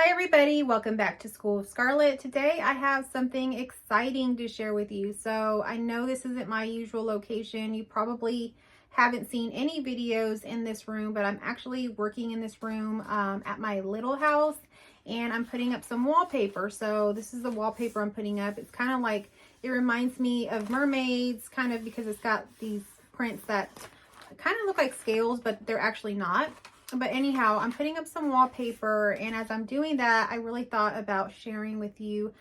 Hi everybody, welcome back to School of Scarlett. Today I have something exciting to share with you. So I know this isn't my usual location. You probably haven't seen any videos in this room, but I'm actually working in this room at my little house, and I'm putting up some wallpaper. So this is the wallpaper I'm putting up. It's kind of like, it reminds me of mermaids, kind of, because it's got these prints that kind of look like scales, but they're actually not. But anyhow, I'm putting up some wallpaper, and as I'm doing that, I really thought about sharing with you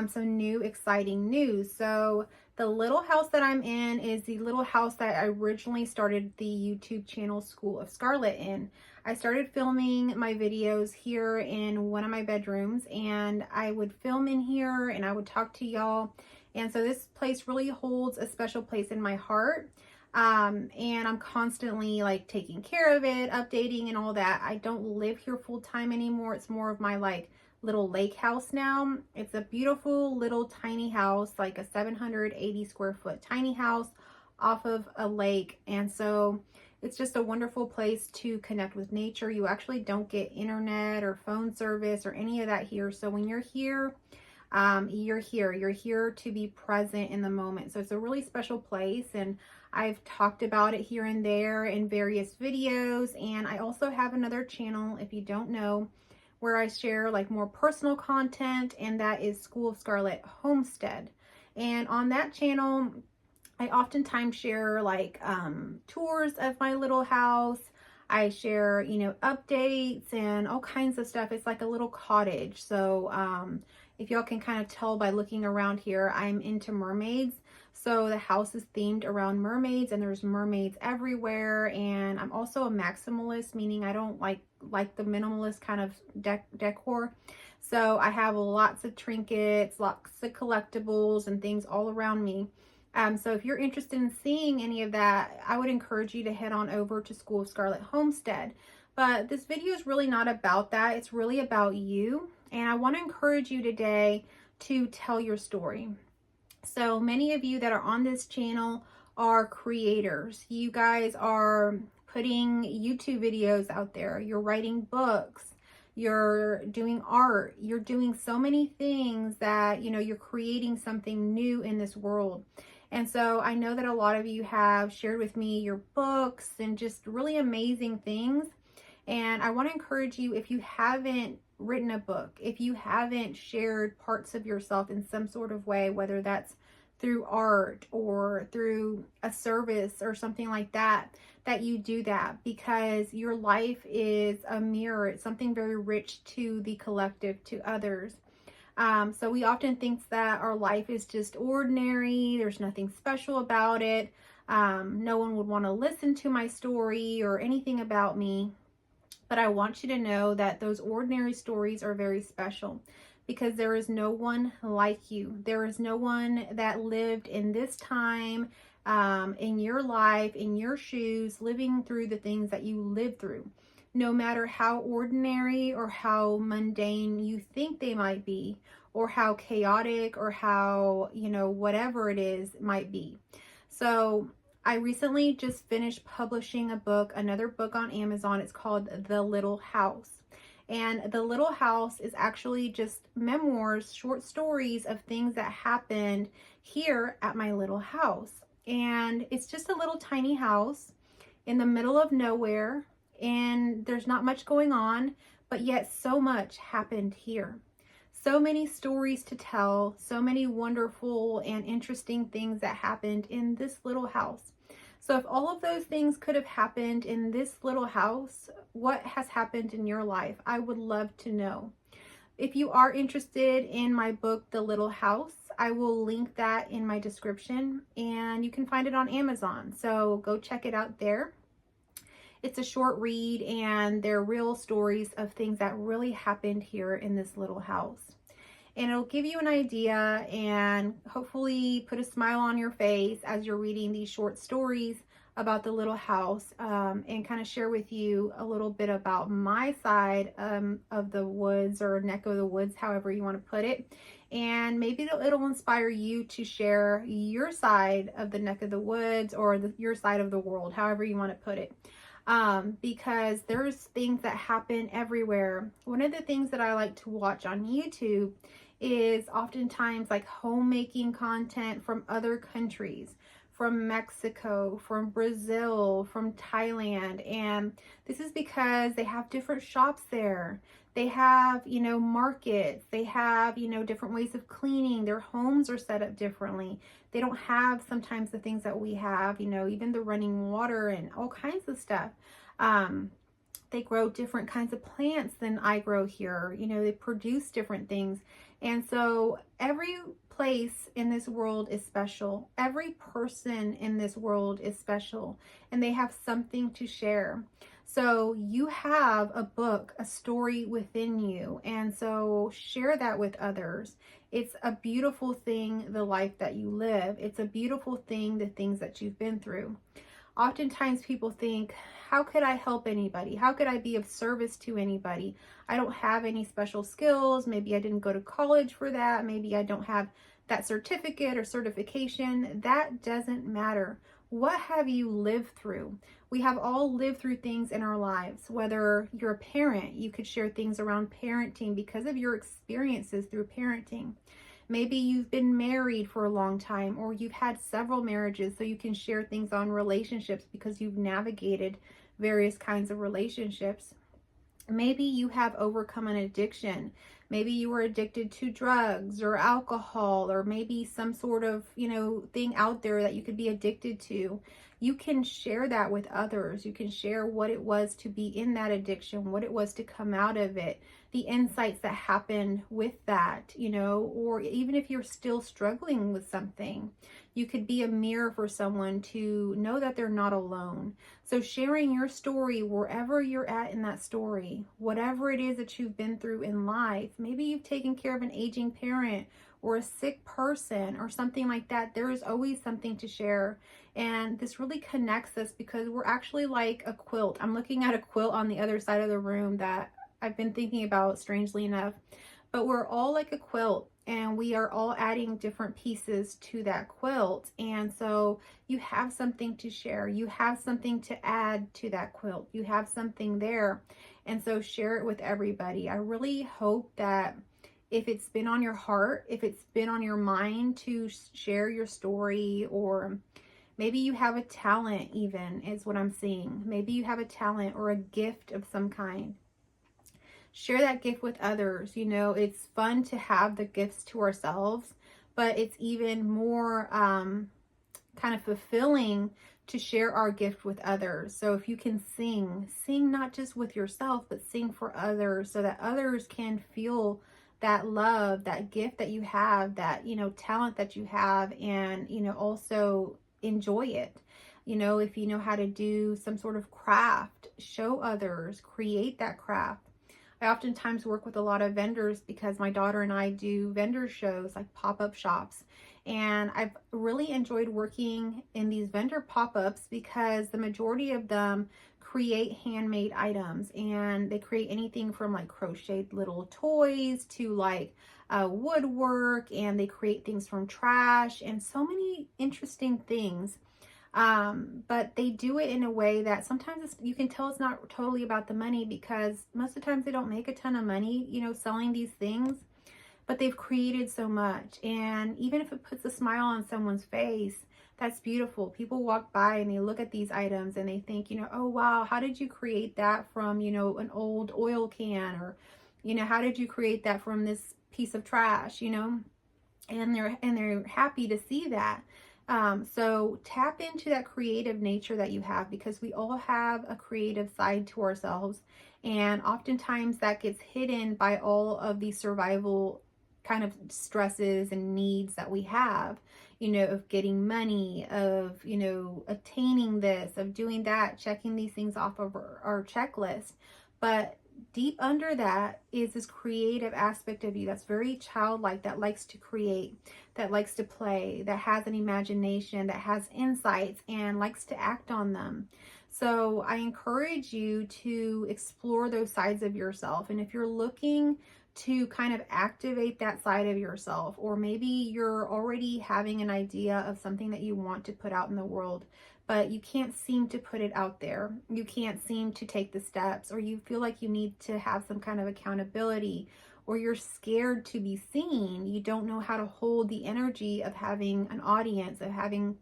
some new exciting news. So the little house that I'm in is the little house that I originally started the YouTube channel School of Scarlett in. I started filming my videos here in one of my bedrooms, and I would film in here and I would talk to y'all. And so this place really holds a special place in my heart. And I'm constantly like taking care of it, updating and all that. I don't live here full time anymore. It's more of my like little lake house now. It's a beautiful little tiny house, like a 780 square foot tiny house off of a lake. And so it's just a wonderful place to connect with nature. You actually don't get internet or phone service or any of that here. So when you're here, you're here to be present in the moment. So it's a really special place, and I've talked about it here and there in various videos. And I also have another channel, if you don't know, where I share like more personal content, and that is School of Scarlett Homestead. And on that channel, I oftentimes share like tours of my little house. I share, updates and all kinds of stuff. It's like a little cottage. So if y'all can kind of tell by looking around here, I'm into mermaids. So the house is themed around mermaids, and there's mermaids everywhere. And I'm also a maximalist, meaning I don't like the minimalist kind of decor. So I have lots of trinkets, lots of collectibles and things all around me. So if you're interested in seeing any of that, I would encourage you to head on over to School of Scarlett Homestead. But this video is really not about that. It's really about you. And I want to encourage you today to tell your story. So many of you that are on this channel are creators. You guys are putting YouTube videos out there. You're writing books. You're doing art. You're doing so many things that, you're creating something new in this world. And so I know that a lot of you have shared with me your books and just really amazing things. And I want to encourage you, if you haven't written a book, if you haven't shared parts of yourself in some sort of way, whether that's through art or through a service or something like that, that you do that, because your life is a mirror. It's something very rich to the collective, to others. So we often think that our life is just ordinary. There's nothing special about it. No one would want to listen to my story or anything about me. But I want you to know that those ordinary stories are very special, because there is no one like you. There is no one that lived in this time, in your life, in your shoes, living through the things that you lived through. No matter how ordinary or how mundane you think they might be, or how chaotic or how, whatever it is might be. So I recently just finished publishing a book, another book on Amazon. It's called The Little House. And The Little House is actually just memoirs, short stories of things that happened here at my little house. And it's just a little tiny house in the middle of nowhere, and there's not much going on, but yet so much happened here. So many stories to tell, so many wonderful and interesting things that happened in this little house. So if all of those things could have happened in this little house, what has happened in your life? I would love to know. If you are interested in my book, The Little House, I will link that in my description, and you can find it on Amazon. So go check it out there. It's a short read, and they're real stories of things that really happened here in this little house. And it'll give you an idea and hopefully put a smile on your face as you're reading these short stories about the little house, and kind of share with you a little bit about my side of the woods, or neck of the woods, however you want to put it. And maybe it'll inspire you to share your side of the neck of the woods, or your side of the world, however you want to put it. because there's things that happen everywhere. One of the things that I like to watch on YouTube is oftentimes like homemaking content from other countries, from Mexico, from Brazil, from Thailand. And this is because they have different shops there. They have, markets. They have, different ways of cleaning. Their homes are set up differently. They don't have sometimes the things that we have, even the running water and all kinds of stuff. They grow different kinds of plants than I grow here. They produce different things. And so every place in this world is special. Every person in this world is special, and they have something to share. So you have a book, a story within you. And so share that with others. It's a beautiful thing, the life that you live. It's a beautiful thing, the things that you've been through. Oftentimes people think, how could I help anybody? How could I be of service to anybody? I don't have any special skills. Maybe I didn't go to college for that. Maybe I don't have that certificate or certification. That doesn't matter. What have you lived through? We have all lived through things in our lives. Whether you're a parent, you could share things around parenting because of your experiences through parenting. Maybe you've been married for a long time, or you've had several marriages, so you can share things on relationships because you've navigated various kinds of relationships. Maybe you have overcome an addiction. Maybe you were addicted to drugs or alcohol, or maybe some sort of, thing out there that you could be addicted to. You can share that with others. You can share what it was to be in that addiction, what it was to come out of it, the insights that happened with that, or even if you're still struggling with something, you could be a mirror for someone to know that they're not alone. So sharing your story wherever you're at in that story, whatever it is that you've been through in life, maybe you've taken care of an aging parent or a sick person or something like that. There is always something to share. And this really connects us because we're actually like a quilt. I'm looking at a quilt on the other side of the room that I've been thinking about, strangely enough, but we're all like a quilt, and we are all adding different pieces to that quilt. And so you have something to share. You have something to add to that quilt. You have something there. And so share it with everybody. I really hope that if it's been on your heart, if it's been on your mind to share your story, or maybe you have a talent, even is what I'm seeing. Maybe you have a talent or a gift of some kind. Share that gift with others. It's fun to have the gifts to ourselves, but it's even more kind of fulfilling to share our gift with others. So if you can sing not just with yourself, but sing for others so that others can feel that love, that gift that you have, that, talent that you have, and, also enjoy it. If you know how to do some sort of craft, show others, create that craft. I oftentimes work with a lot of vendors because my daughter and I do vendor shows, like pop-up shops. And I've really enjoyed working in these vendor pop-ups because the majority of them create handmade items, and they create anything from like crocheted little toys to like woodwork, and they create things from trash and so many interesting things. But they do it in a way that sometimes you can tell it's not totally about the money, because most of the times they don't make a ton of money, selling these things, but they've created so much. And even if it puts a smile on someone's face, that's beautiful. People walk by and they look at these items and they think, oh wow, how did you create that from, an old oil can, or, how did you create that from this piece of trash, and they're happy to see that. So tap into that creative nature that you have, because we all have a creative side to ourselves. And oftentimes that gets hidden by all of the survival kind of stresses and needs that we have, of getting money, of, attaining this, of doing that, checking these things off of our checklist. But deep under that is this creative aspect of you that's very childlike, that likes to create, that likes to play, that has an imagination, that has insights and likes to act on them. So I encourage you to explore those sides of yourself. And if you're looking to kind of activate that side of yourself, or maybe you're already having an idea of something that you want to put out in the world, but you can't seem to put it out there. You can't seem to take the steps, or you feel like you need to have some kind of accountability, or you're scared to be seen. You don't know how to hold the energy of having an audience, of having,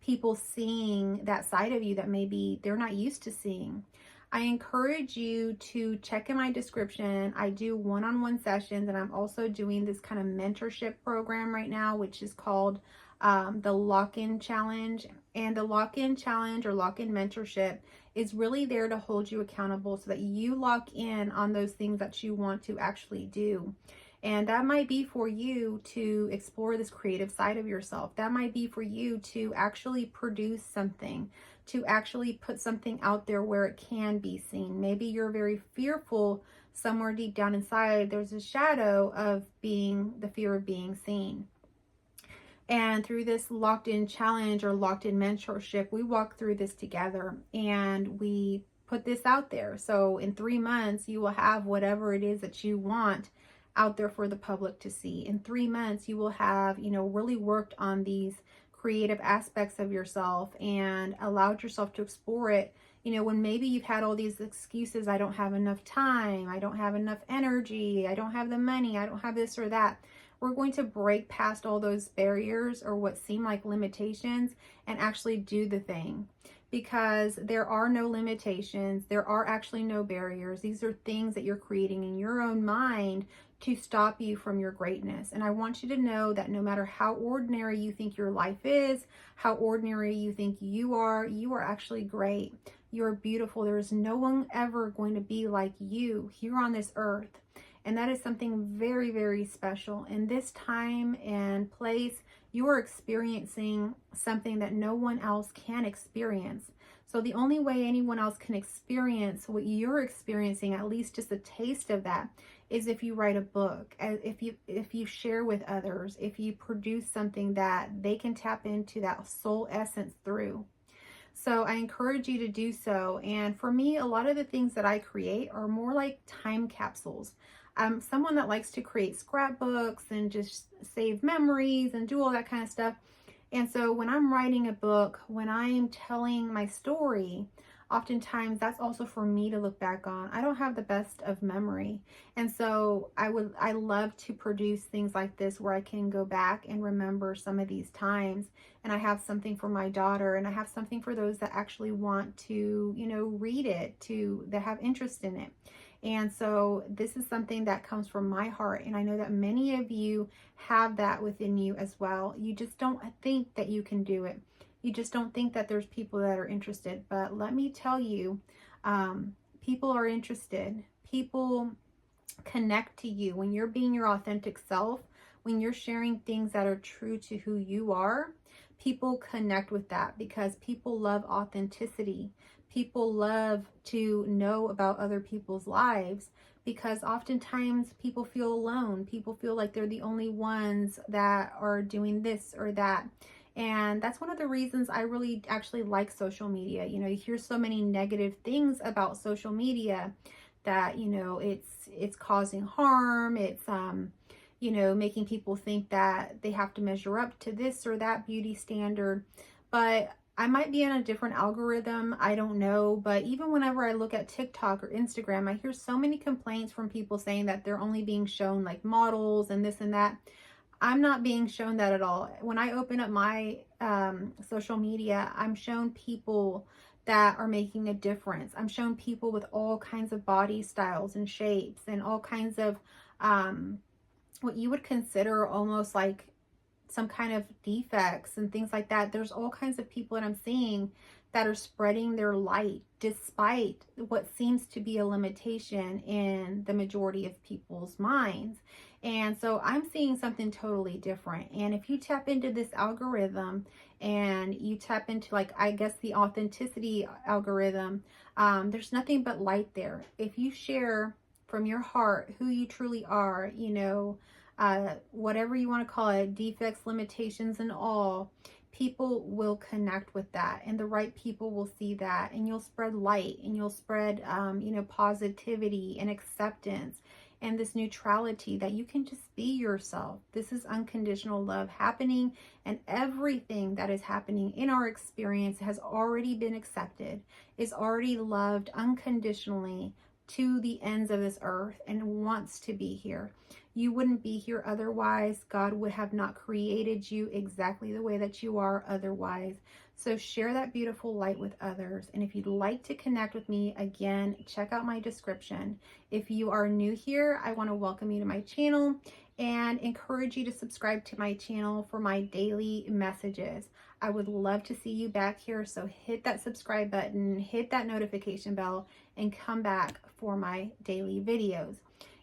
people seeing that side of you that maybe they're not used to seeing. I encourage you to check in my description. I do one-on-one sessions, and I'm also doing this kind of mentorship program right now, which is called the lock-in challenge. And the lock-in challenge or lock-in mentorship is really there to hold you accountable so that you lock in on those things that you want to actually do. And that might be for you to explore this creative side of yourself. That might be for you to actually produce something, to actually put something out there where it can be seen. Maybe you're very fearful somewhere deep down inside. There's a shadow of the fear of being seen. And through this locked-in challenge or locked-in mentorship, we walk through this together and we put this out there. So in 3 months, you will have whatever it is that you want out there for the public to see. In 3 months, you will have, really worked on these creative aspects of yourself and allowed yourself to explore it. When maybe you've had all these excuses, I don't have enough time, I don't have enough energy, I don't have the money, I don't have this or that. We're going to break past all those barriers or what seem like limitations and actually do the thing, because there are no limitations. There are actually no barriers. These are things that you're creating in your own mind to stop you from your greatness. And I want you to know that no matter how ordinary you think your life is, how ordinary you think you are actually great. You're beautiful. There is no one ever going to be like you here on this earth. And that is something very, very special. In this time and place, you are experiencing something that no one else can experience. So the only way anyone else can experience what you're experiencing, at least just a taste of that, is if you write a book, if you share with others, if you produce something that they can tap into that soul essence through. So I encourage you to do so. And for me, a lot of the things that I create are more like time capsules. I'm someone that likes to create scrapbooks and just save memories and do all that kind of stuff. And so when I'm writing a book, when I'm telling my story, oftentimes that's also for me to look back on. I don't have the best of memory. And so I love to produce things like this where I can go back and remember some of these times. And I have something for my daughter, and I have something for those that actually want to, read it, that have interest in it. And so this is something that comes from my heart. And I know that many of you have that within you as well. You just don't think that you can do it. You just don't think that there's people that are interested. But let me tell you, people are interested. People connect to you when you're being your authentic self, when you're sharing things that are true to who you are. People connect with that because people love authenticity. People love to know about other people's lives, because oftentimes people feel alone. People feel like they're the only ones that are doing this or that. And that's one of the reasons I really actually like social media. You hear so many negative things about social media that, it's causing harm. It's, making people think that they have to measure up to this or that beauty standard. But I might be in a different algorithm. I don't know. But even whenever I look at TikTok or Instagram, I hear so many complaints from people saying that they're only being shown like models and this and that. I'm not being shown that at all. When I open up my social media, I'm shown people that are making a difference. I'm shown people with all kinds of body styles and shapes and all kinds of what you would consider almost like some kind of defects and things like that. There's all kinds of people that I'm seeing that are spreading their light despite what seems to be a limitation in the majority of people's minds. And so I'm seeing something totally different. And if you tap into this algorithm and you tap into, like, I guess the authenticity algorithm, there's nothing but light there. If you share from your heart who you truly are, whatever you want to call it, defects, limitations, and all, people will connect with that, and the right people will see that, and you'll spread light, and you'll spread, positivity and acceptance. and this neutrality that you can just be yourself. This is unconditional love happening, and everything that is happening in our experience has already been accepted, is already loved unconditionally to the ends of this earth and wants to be here. You wouldn't be here otherwise. God would have not created you exactly the way that you are otherwise. So share that beautiful light with others. And if you'd like to connect with me, again, check out my description. If you are new here, I want to welcome you to my channel and encourage you to subscribe to my channel for my daily messages. I would love to see you back here. So hit that subscribe button, hit that notification bell, and come back for my daily videos.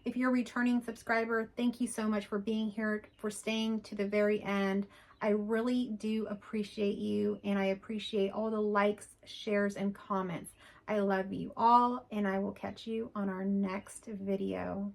If you're a returning subscriber, thank you so much for being here, for staying to the very end. I really do appreciate you, and I appreciate all the likes, shares, and comments. I love you all, and I will catch you on our next video.